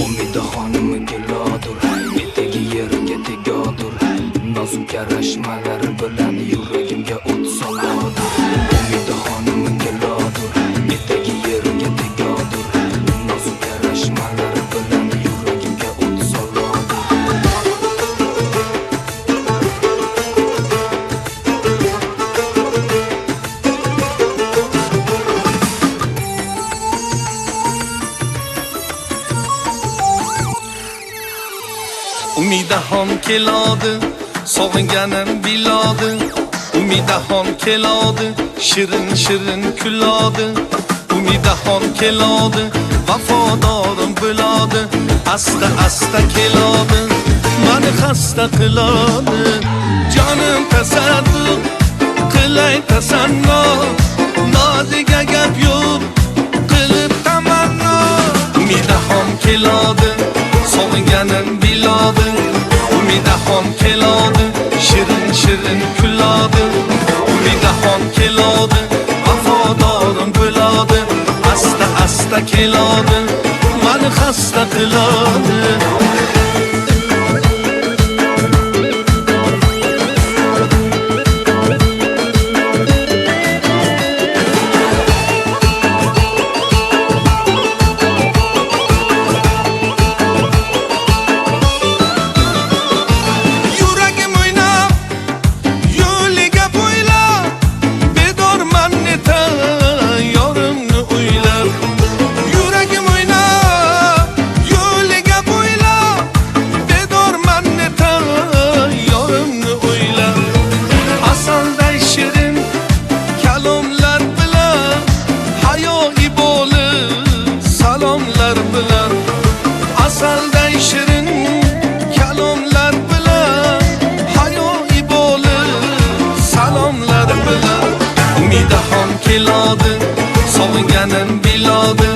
Umidaxonim kelodur, etagi yeriga tegodur. Nozik yarashmalari bilan yuragimga o't soladur. Umidaxonim kelodur, etagi yeriga tegodur. Nozik yarashmalari bilan yuragimga o't soladur. Umidaxon keladi, sog'inganim biladi. Umidaxon keladi, shirin shirin kuladi. Umidaxon keladi, vafodorim bo'ladi. Asta asta keladi, meni xasta qiladi. Jonim tasadduq, qilay tasanno. Noziga gap yo'q, qilib tamanno. Umidaxon keladi, sog'inganim biladi. Umidaxon keladi, shirin shirin kuladi. Umidaxon keladi, vafodorim bo'ladi. Asta asta keladi, meni xasta qiladi. Asalday shirin kalomlar bilan, hayoiy bo'lib salomlar bilan. Umidaxon keladi, sog'inganim biladi.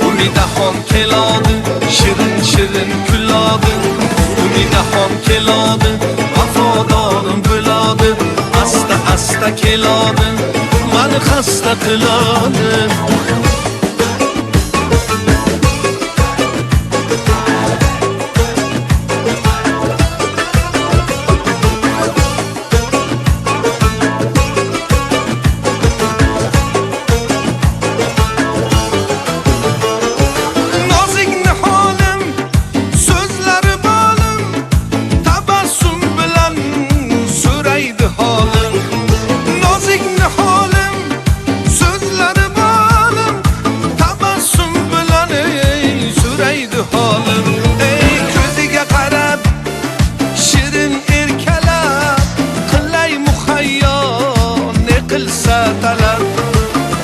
Umidaxon keladi, shirin shirin kuladi. Umidaxon keladi, vafodorim bo'ladi. Asta asta keladi, meni xasta qiladi.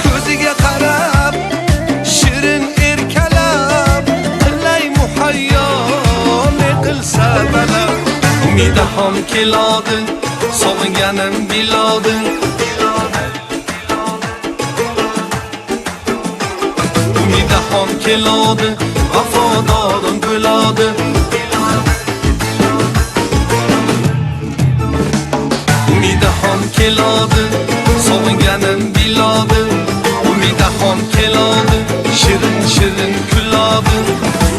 Ko'ziga qarab shirin erkalab, qilay muhayyo ne qilsa talab. Umidaxon keladi, sog'inganim biladi. Umidaxon keladi, vafodorim bo'ladi. Umidaxon keladi, sog'inganim biladi. Umidaxon keladi, shirin shirin kuladi.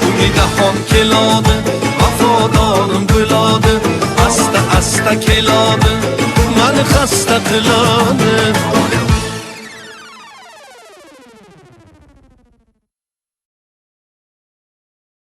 Umidaxon keladi, vafodorim bo'ladi. Asta asta keladi, meni xasta qiladi.